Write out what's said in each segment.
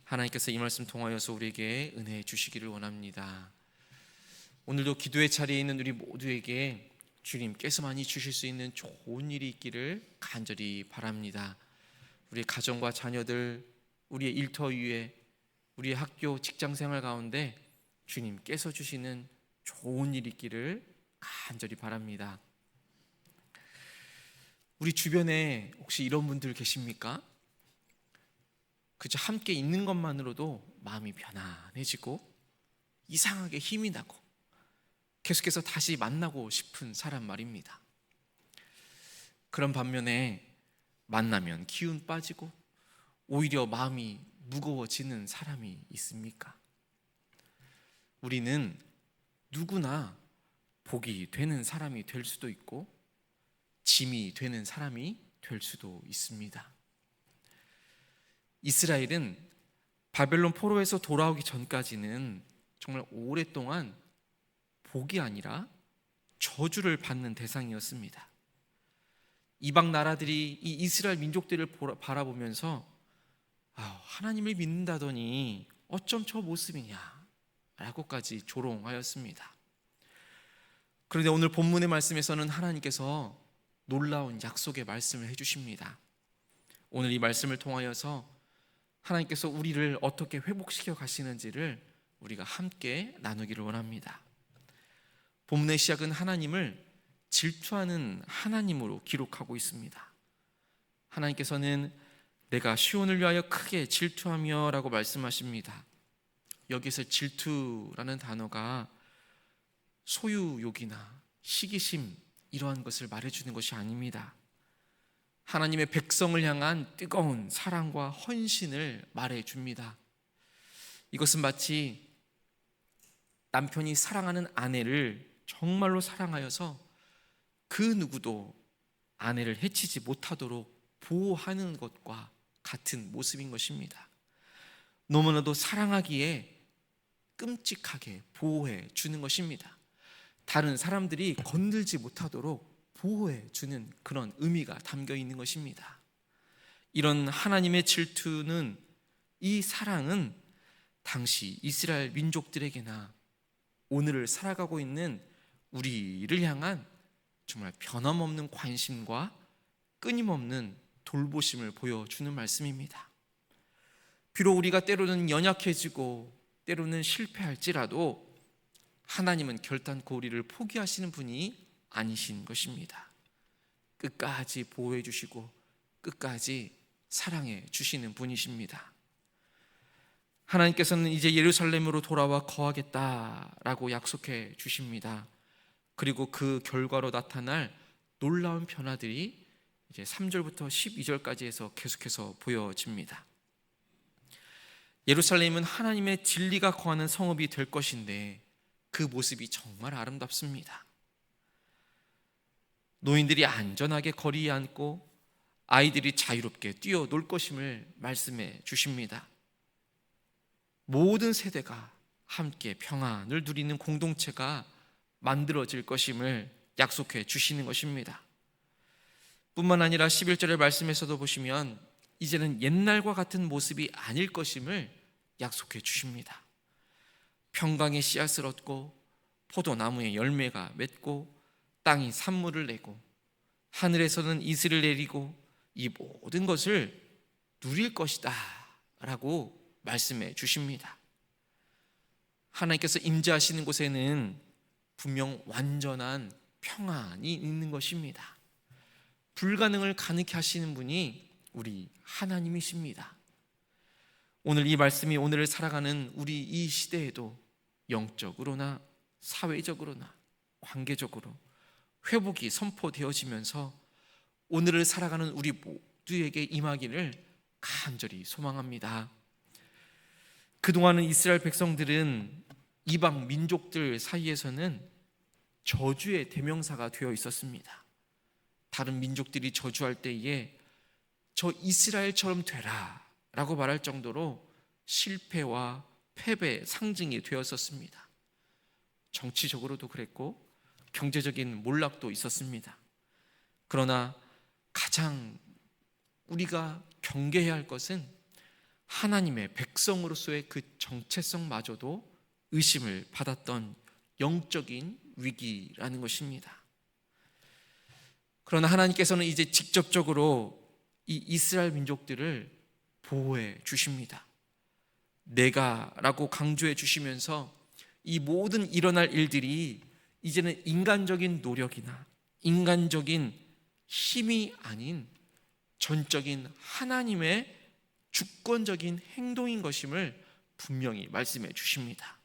하나님께서 이 말씀 통하여서 우리에게 은혜 주시기를 원합니다. 오늘도 기도의 자리에 있는 우리 모두에게 주님께서만이 주실 수 있는 좋은 일이 있기를 간절히 바랍니다. 우리 가정과 자녀들, 우리의 일터 위에, 우리의 학교, 직장생활 가운데 주님께서 주시는 좋은 일이 있기를 간절히 바랍니다. 우리 주변에 혹시 이런 분들 계십니까? 그저 함께 있는 것만으로도 마음이 편안해지고 이상하게 힘이 나고 계속해서 다시 만나고 싶은 사람 말입니다. 그런 반면에 만나면 기운 빠지고 오히려 마음이 무거워지는 사람이 있습니까? 우리는 누구나 복이 되는 사람이 될 수도 있고 짐이 되는 사람이 될 수도 있습니다. 이스라엘은 바벨론 포로에서 돌아오기 전까지는 정말 오랫동안 복이 아니라 저주를 받는 대상이었습니다. 이방 나라들이 이 이스라엘 민족들을 바라보면서 하나님을 믿는다더니 어쩜 저 모습이냐 라고까지 조롱하였습니다. 그런데 오늘 본문의 말씀에서는 하나님께서 놀라운 약속의 말씀을 해주십니다. 오늘 이 말씀을 통하여서 하나님께서 우리를 어떻게 회복시켜 가시는지를 우리가 함께 나누기를 원합니다. 본문의 시작은 하나님을 질투하는 하나님으로 기록하고 있습니다. 하나님께서는 내가 시온을 위하여 크게 질투하며 라고 말씀하십니다. 여기서 질투라는 단어가 소유욕이나 시기심 이러한 것을 말해주는 것이 아닙니다. 하나님의 백성을 향한 뜨거운 사랑과 헌신을 말해줍니다. 이것은 마치 남편이 사랑하는 아내를 정말로 사랑하여서 그 누구도 아내를 해치지 못하도록 보호하는 것과 같은 모습인 것입니다. 너무나도 사랑하기에 끔찍하게 보호해 주는 것입니다. 다른 사람들이 건들지 못하도록 보호해 주는 그런 의미가 담겨 있는 것입니다. 이런 하나님의 질투는, 이 사랑은 당시 이스라엘 민족들에게나 오늘을 살아가고 있는 우리를 향한 정말 변함없는 관심과 끊임없는 돌보심을 보여주는 말씀입니다. 비록 우리가 때로는 연약해지고 때로는 실패할지라도 하나님은 결단코 우리를 포기하시는 분이 아니신 것입니다. 끝까지 보호해 주시고 끝까지 사랑해 주시는 분이십니다. 하나님께서는 이제 예루살렘으로 돌아와 거하겠다라고 약속해 주십니다. 그리고 그 결과로 나타날 놀라운 변화들이 이제 3절부터 12절까지 해서 계속해서 보여집니다. 예루살렘은 하나님의 진리가 거하는 성읍이 될 것인데 그 모습이 정말 아름답습니다. 노인들이 안전하게 거리에 앉고 아이들이 자유롭게 뛰어놀 것임을 말씀해 주십니다. 모든 세대가 함께 평안을 누리는 공동체가 만들어질 것임을 약속해 주시는 것입니다. 뿐만 아니라 11절의 말씀에서도 보시면 이제는 옛날과 같은 모습이 아닐 것임을 약속해 주십니다. 평강의 씨앗을 얻고 포도나무의 열매가 맺고 땅이 산물을 내고 하늘에서는 이슬을 내리고 이 모든 것을 누릴 것이다 라고 말씀해 주십니다. 하나님께서 임재하시는 곳에는 분명 완전한 평안이 있는 것입니다. 불가능을 가능케 하시는 분이 우리 하나님이십니다. 오늘 이 말씀이 오늘을 살아가는 우리 이 시대에도 영적으로나 사회적으로나 관계적으로 회복이 선포되어지면서 오늘을 살아가는 우리 모두에게 임하기를 간절히 소망합니다. 그동안은 이스라엘 백성들은 이방 민족들 사이에서는 저주의 대명사가 되어 있었습니다. 다른 민족들이 저주할 때에 저 이스라엘처럼 되라 라고 말할 정도로 실패와 패배의 상징이 되었었습니다. 정치적으로도 그랬고 경제적인 몰락도 있었습니다. 그러나 가장 우리가 경계해야 할 것은 하나님의 백성으로서의 그 정체성마저도 의심을 받았던 영적인 위기라는 것입니다. 그러나 하나님께서는 이제 직접적으로 이 이스라엘 민족들을 보호해 주십니다. 내가 라고 강조해 주시면서 이 모든 일어날 일들이 이제는 인간적인 노력이나 인간적인 힘이 아닌 전적인 하나님의 주권적인 행동인 것임을 분명히 말씀해 주십니다.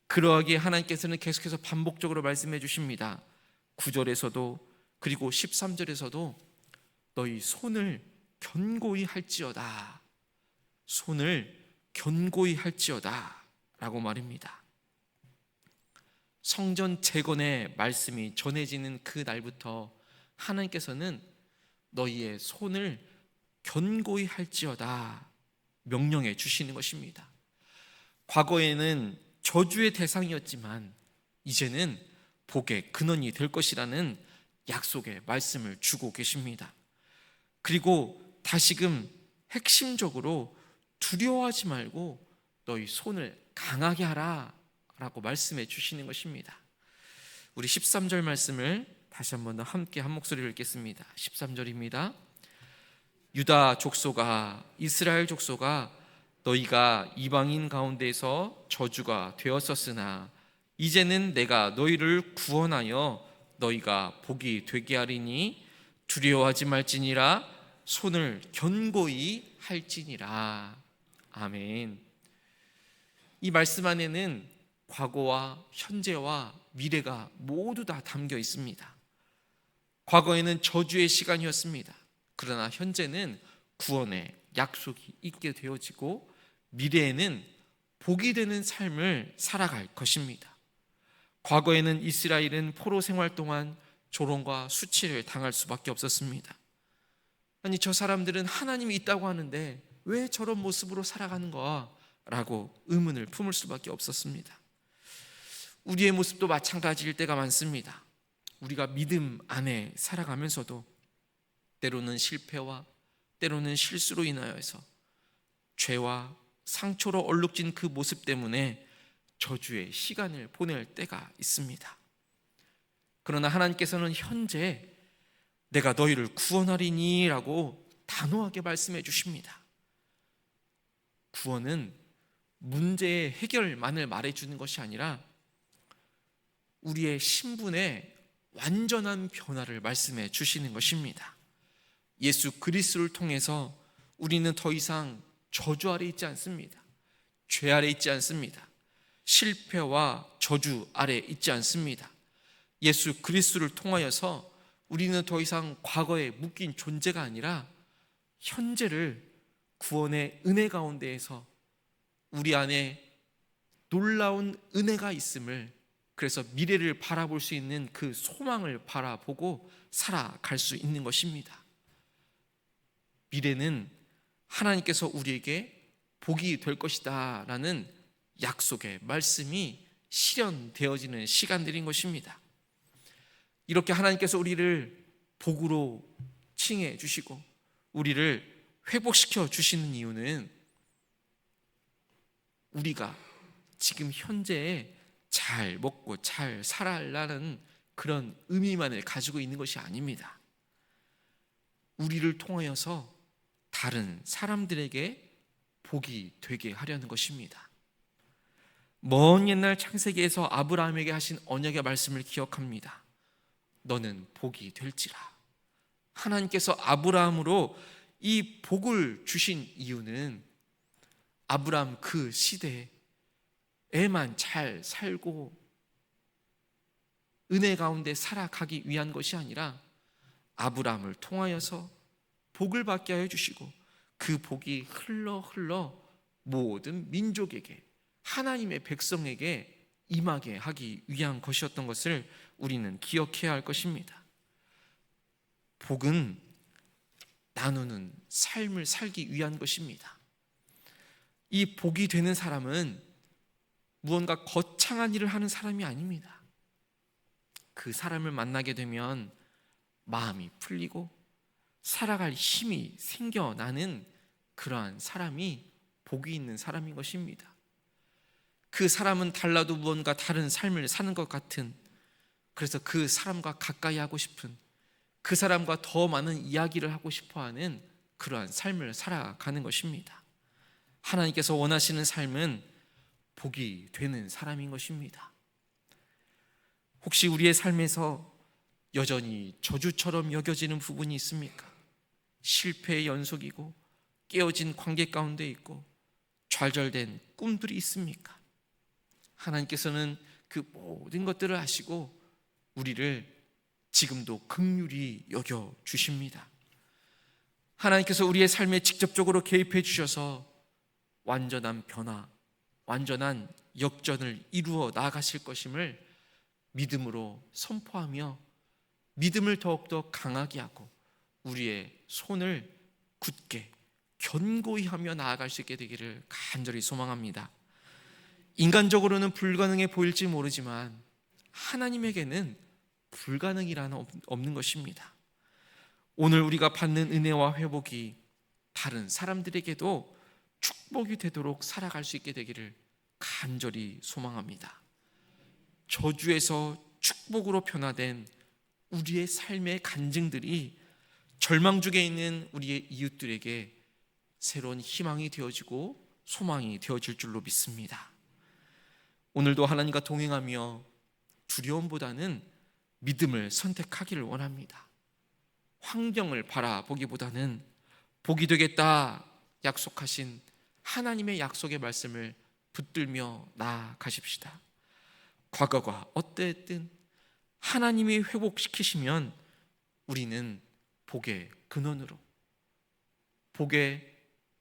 그러하기에 하나님께서는 계속해서 반복적으로 말씀해 주십니다. 9절에서도 그리고 13절에서도 너희 손을 견고히 할지어다, 손을 견고히 할지어다 라고 말입니다. 성전 재건의 말씀이 전해지는 그 날부터 하나님께서는 너희의 손을 견고히 할지어다 명령해 주시는 것입니다. 과거에는 저주의 대상이었지만 이제는 복의 근원이 될 것이라는 약속의 말씀을 주고 계십니다. 그리고 다시금 핵심적으로 두려워하지 말고 너희 손을 강하게 하라 라고 말씀해 주시는 것입니다. 우리 13절 말씀을 다시 한번 더 함께 한 목소리로 읽겠습니다. 13절입니다. 유다 족속아, 이스라엘 족속아, 너희가 이방인 가운데서 저주가 되었었으나 이제는 내가 너희를 구원하여 너희가 복이 되게 하리니 두려워하지 말지니라, 손을 견고히 할지니라. 아멘. 이 말씀 안에는 과거와 현재와 미래가 모두 다 담겨 있습니다. 과거에는 저주의 시간이었습니다. 그러나 현재는 구원의 약속이 있게 되어지고 미래에는 복이 되는 삶을 살아갈 것입니다. 과거에는 이스라엘은 포로 생활 동안 조롱과 수치를 당할 수밖에 없었습니다. 아니, 저 사람들은 하나님이 있다고 하는데 왜 저런 모습으로 살아가는 거야? 라고 의문을 품을 수밖에 없었습니다. 우리의 모습도 마찬가지일 때가 많습니다. 우리가 믿음 안에 살아가면서도 때로는 실패와 때로는 실수로 인하여서 죄와 상처로 얼룩진 그 모습 때문에 저주의 시간을 보낼 때가 있습니다. 그러나 하나님께서는 현재 내가 너희를 구원하리니 라고 단호하게 말씀해 주십니다. 구원은 문제의 해결만을 말해주는 것이 아니라 우리의 신분의 완전한 변화를 말씀해 주시는 것입니다. 예수 그리스도를 통해서 우리는 더 이상 저주 아래 있지 않습니다. 죄 아래 있지 않습니다. 실패와 저주 아래 있지 않습니다. 예수 그리스도를 통하여서 우리는 더 이상 과거에 묶인 존재가 아니라 현재를 구원의 은혜 가운데에서 우리 안에 놀라운 은혜가 있음을, 그래서 미래를 바라볼 수 있는 그 소망을 바라보고 살아갈 수 있는 것입니다. 미래는 하나님께서 우리에게 복이 될 것이다 라는 약속의 말씀이 실현되어지는 시간들인 것입니다. 이렇게 하나님께서 우리를 복으로 칭해 주시고 우리를 회복시켜 주시는 이유는 우리가 지금 현재에 잘 먹고 잘 살아라는 그런 의미만을 가지고 있는 것이 아닙니다. 우리를 통하여서 다른 사람들에게 복이 되게 하려는 것입니다. 먼 옛날 창세기에서 아브라함에게 하신 언약의 말씀을 기억합니다. 너는 복이 될지라. 하나님께서 아브라함으로 이 복을 주신 이유는 아브라함 그 시대에만 잘 살고 은혜 가운데 살아가기 위한 것이 아니라 아브라함을 통하여서 복을 받게 하여 주시고 그 복이 흘러 모든 민족에게, 하나님의 백성에게 임하게 하기 위한 것이었던 것을 우리는 기억해야 할 것입니다. 복은 나누는 삶을 살기 위한 것입니다. 이 복이 되는 사람은 무언가 거창한 일을 하는 사람이 아닙니다. 그 사람을 만나게 되면 마음이 풀리고 살아갈 힘이 생겨나는 그러한 사람이 복이 있는 사람인 것입니다. 그 사람은 달라도 무언가 다른 삶을 사는 것 같은, 그래서 그 사람과 가까이 하고 싶은, 그 사람과 더 많은 이야기를 하고 싶어하는 그러한 삶을 살아가는 것입니다. 하나님께서 원하시는 삶은 복이 되는 사람인 것입니다. 혹시 우리의 삶에서 여전히 저주처럼 여겨지는 부분이 있습니까? 실패의 연속이고 깨어진 관계 가운데 있고 좌절된 꿈들이 있습니까? 하나님께서는 그 모든 것들을 아시고 우리를 지금도 긍휼히 여겨 주십니다. 하나님께서 우리의 삶에 직접적으로 개입해 주셔서 완전한 변화, 완전한 역전을 이루어 나아가실 것임을 믿음으로 선포하며 믿음을 더욱더 강하게 하고 우리의 손을 굳게 견고히 하며 나아갈 수 있게 되기를 간절히 소망합니다. 인간적으로는 불가능해 보일지 모르지만 하나님에게는 불가능이라는 없는 것입니다. 오늘 우리가 받는 은혜와 회복이 다른 사람들에게도 축복이 되도록 살아갈 수 있게 되기를 간절히 소망합니다. 저주에서 축복으로 변화된 우리의 삶의 간증들이 절망 중에 있는 우리의 이웃들에게 새로운 희망이 되어지고 소망이 되어질 줄로 믿습니다. 오늘도 하나님과 동행하며 두려움보다는 믿음을 선택하기를 원합니다. 환경을 바라보기보다는 복이 되겠다 약속하신 하나님의 약속의 말씀을 붙들며 나아가십시다. 과거가 어떠했든 하나님이 회복시키시면 우리는 복의 근원으로, 복의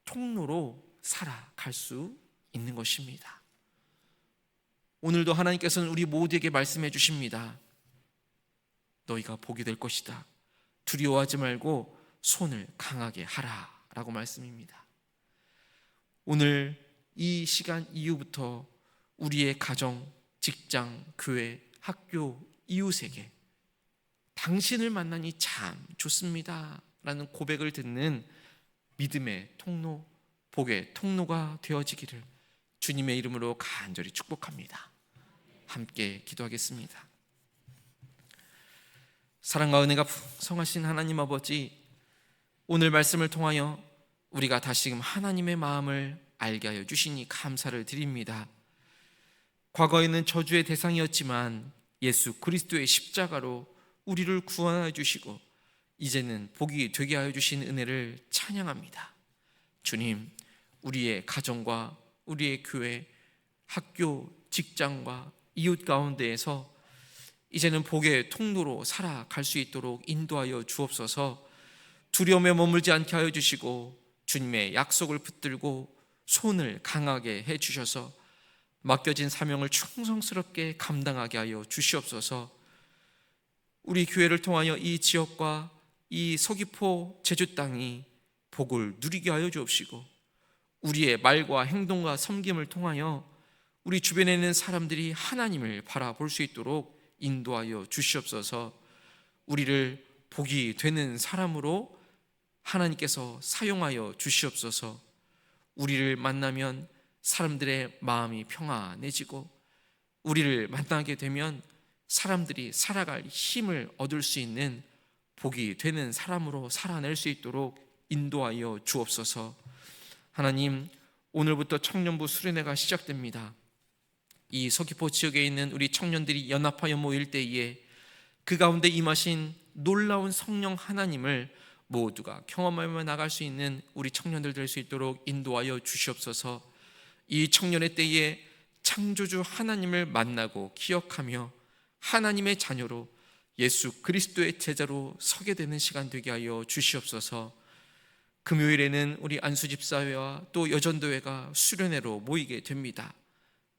통로로 살아갈 수 있는 것입니다. 오늘도 하나님께서는 우리 모두에게 말씀해 주십니다. 너희가 복이 될 것이다. 두려워하지 말고 손을 강하게 하라 라고 말씀입니다. 오늘 이 시간 이후부터 우리의 가정, 직장, 교회, 학교, 이웃에게 당신을 만나니 참 좋습니다 라는 고백을 듣는 믿음의 통로, 복의 통로가 되어지기를 주님의 이름으로 간절히 축복합니다. 함께 기도하겠습니다. 사랑과 은혜가 풍성하신 하나님 아버지, 오늘 말씀을 통하여 우리가 다시금 하나님의 마음을 알게 하여 주시니 감사를 드립니다. 과거에는 저주의 대상이었지만 예수 그리스도의 십자가로 우리를 구원하여 주시고 이제는 복이 되게 하여 주신 은혜를 찬양합니다. 주님, 우리의 가정과 우리의 교회, 학교, 직장과 이웃 가운데에서 이제는 복의 통로로 살아갈 수 있도록 인도하여 주옵소서. 두려움에 머물지 않게 하여 주시고 주님의 약속을 붙들고 손을 강하게 해 주셔서 맡겨진 사명을 충성스럽게 감당하게 하여 주시옵소서. 우리 교회를 통하여 이 지역과 이 서귀포 제주 땅이 복을 누리게 하여 주옵시고 우리의 말과 행동과 섬김을 통하여 우리 주변에 있는 사람들이 하나님을 바라볼 수 있도록 인도하여 주시옵소서. 우리를 복이 되는 사람으로 하나님께서 사용하여 주시옵소서. 우리를 만나면 사람들의 마음이 평안해지고 우리를 만나게 되면 사람들이 살아갈 힘을 얻을 수 있는 복이 되는 사람으로 살아낼 수 있도록 인도하여 주옵소서. 하나님, 오늘부터 청년부 수련회가 시작됩니다. 이 서귀포 지역에 있는 우리 청년들이 연합하여 모일 때에 그 가운데 임하신 놀라운 성령 하나님을 모두가 경험하며 나갈 수 있는 우리 청년들 될 수 있도록 인도하여 주시옵소서. 이 청년의 때에 창조주 하나님을 만나고 기억하며 하나님의 자녀로 예수 그리스도의 제자로 서게 되는 시간 되게 하여 주시옵소서. 금요일에는 우리 안수집사회와 또 여전도회가 수련회로 모이게 됩니다.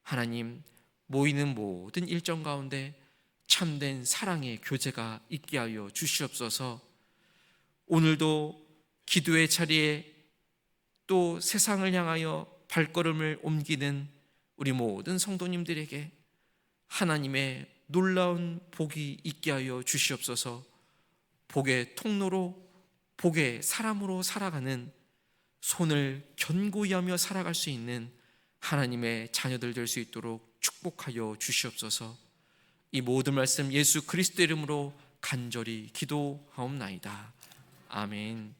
하나님, 모이는 모든 일정 가운데 참된 사랑의 교제가 있게 하여 주시옵소서. 오늘도 기도의 자리에 또 세상을 향하여 발걸음을 옮기는 우리 모든 성도님들에게 하나님의 놀라운 복이 있게 하여 주시옵소서. 복의 통로로, 복의 사람으로 살아가는 손을 견고히 하며 살아갈 수 있는 하나님의 자녀들 될 수 있도록 축복하여 주시옵소서. 이 모든 말씀 예수 그리스도 이름으로 간절히 기도하옵나이다. 아멘.